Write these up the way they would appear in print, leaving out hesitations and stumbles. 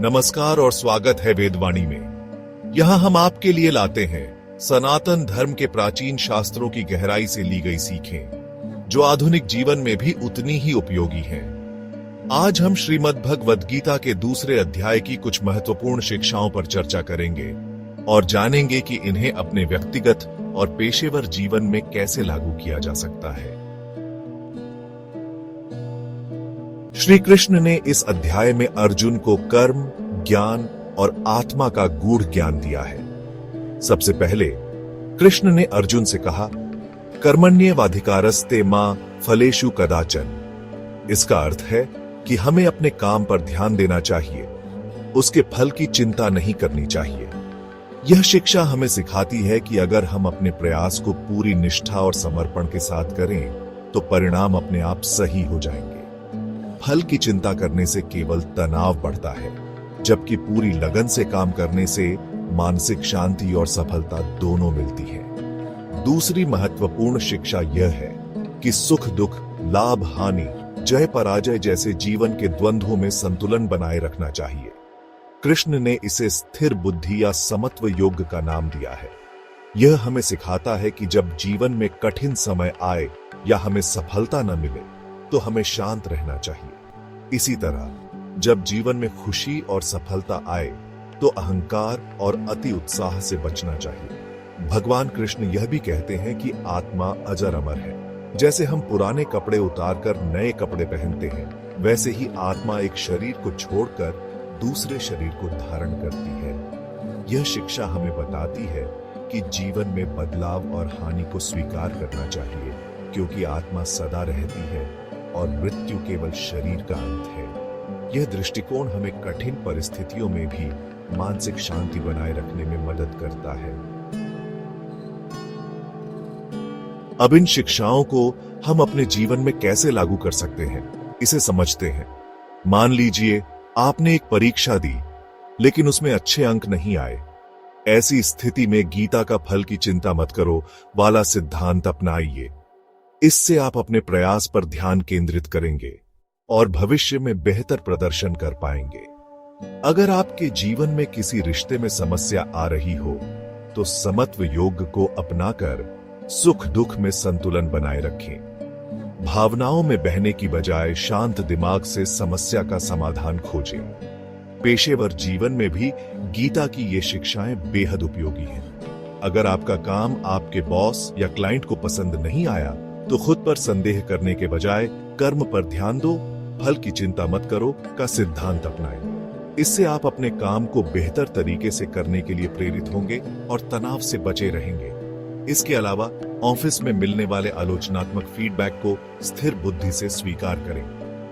नमस्कार और स्वागत है वेदवाणी में। यहाँ हम आपके लिए लाते हैं सनातन धर्म के प्राचीन शास्त्रों की गहराई से ली गई सीखें, जो आधुनिक जीवन में भी उतनी ही उपयोगी हैं। आज हम श्रीमद् भगवद गीता के दूसरे अध्याय की कुछ महत्वपूर्ण शिक्षाओं पर चर्चा करेंगे और जानेंगे कि इन्हें अपने व्यक्तिगत और पेशेवर जीवन में कैसे लागू किया जा सकता है। श्री कृष्ण ने इस अध्याय में अर्जुन को कर्म, ज्ञान और आत्मा का गूढ़ ज्ञान दिया है। सबसे पहले कृष्ण ने अर्जुन से कहा, कर्मण्येवाधिकारस्ते मा फलेषु कदाचन। इसका अर्थ है कि हमें अपने काम पर ध्यान देना चाहिए, उसके फल की चिंता नहीं करनी चाहिए। यह शिक्षा हमें सिखाती है कि अगर हम अपने प्रयास को पूरी निष्ठा और समर्पण के साथ करें तो परिणाम अपने आप सही हो जाएंगे। फल की चिंता करने से केवल तनाव बढ़ता है, जबकि पूरी लगन से काम करने से मानसिक शांति और सफलता दोनों मिलती है। दूसरी महत्वपूर्ण शिक्षा यह है कि सुख दुख, लाभ हानि, जय पराजय जैसे जीवन के द्वंद्वों में संतुलन बनाए रखना चाहिए। कृष्ण ने इसे स्थिर बुद्धि या समत्व योग का नाम दिया है। यह हमें सिखाता है कि जब जीवन में कठिन समय आए या हमें सफलता न मिले तो हमें शांत रहना चाहिए। इसी तरह जब जीवन में खुशी और सफलता आए तो अहंकार और अति उत्साह से बचना चाहिए। भगवान कृष्ण यह भी कहते हैं कि आत्मा अजर अमर है। जैसे हम पुराने कपड़े उतारकर नए कपड़े पहनते हैं, वैसे ही आत्मा एक शरीर को छोड़कर दूसरे शरीर को धारण करती है। यह शिक्षा हमें बताती है कि जीवन में बदलाव और हानि को स्वीकार करना चाहिए, क्योंकि आत्मा सदा रहती है और मृत्यु केवल शरीर का अंत है। यह दृष्टिकोण हमें कठिन परिस्थितियों में भी मानसिक शांति बनाए रखने में मदद करता है। अब इन शिक्षाओं को हम अपने जीवन में कैसे लागू कर सकते हैं, इसे समझते हैं। मान लीजिए आपने एक परीक्षा दी, लेकिन उसमें अच्छे अंक नहीं आए। ऐसी स्थिति में गीता का फल की चिंता मत करो वाला सिद्धांत अपनाइए। इससे आप अपने प्रयास पर ध्यान केंद्रित करेंगे और भविष्य में बेहतर प्रदर्शन कर पाएंगे। अगर आपके जीवन में किसी रिश्ते में समस्या आ रही हो तो समत्व योग को अपनाकर सुख दुख में संतुलन बनाए रखें। भावनाओं में बहने की बजाय शांत दिमाग से समस्या का समाधान खोजें। पेशेवर जीवन में भी गीता की ये शिक्षाएं बेहद उपयोगी हैं। अगर आपका काम आपके बॉस या क्लाइंट को पसंद नहीं आया तो खुद पर संदेह करने के बजाय कर्म पर ध्यान दो, फल की चिंता मत करो का सिद्धांत अपनाएं। इससे आप अपने काम को बेहतर तरीके से करने के लिए प्रेरित होंगे और तनाव से बचे रहेंगे। इसके अलावा ऑफिस में मिलने वाले आलोचनात्मक फीडबैक को स्थिर बुद्धि से स्वीकार करें।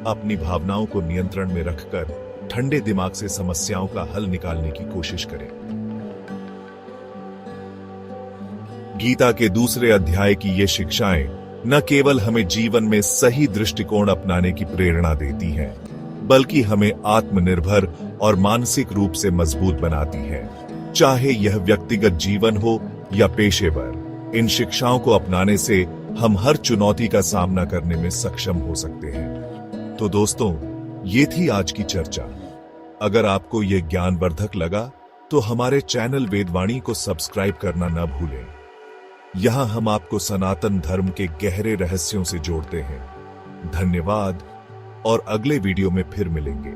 अपनी भावनाओं को नियंत्रण में रखकर ठंडे दिमाग से समस्याओं का हल निकालने की कोशिश करें। गीता के दूसरे अध्याय की ये शिक्षाएं न केवल हमें जीवन में सही दृष्टिकोण अपनाने की प्रेरणा देती हैं, बल्कि हमें आत्मनिर्भर और मानसिक रूप से मजबूत बनाती हैं। चाहे यह व्यक्तिगत जीवन हो या पेशेवर, इन शिक्षाओं को अपनाने से हम हर चुनौती का सामना करने में सक्षम हो सकते हैं। तो दोस्तों, ये थी आज की चर्चा। अगर आपको ये ज्ञानवर्धक लगा तो हमारे चैनल वेदवाणी को सब्सक्राइब करना न भूलें। यहाँ हम आपको सनातन धर्म के गहरे रहस्यों से जोड़ते हैं। धन्यवाद और अगले वीडियो में फिर मिलेंगे।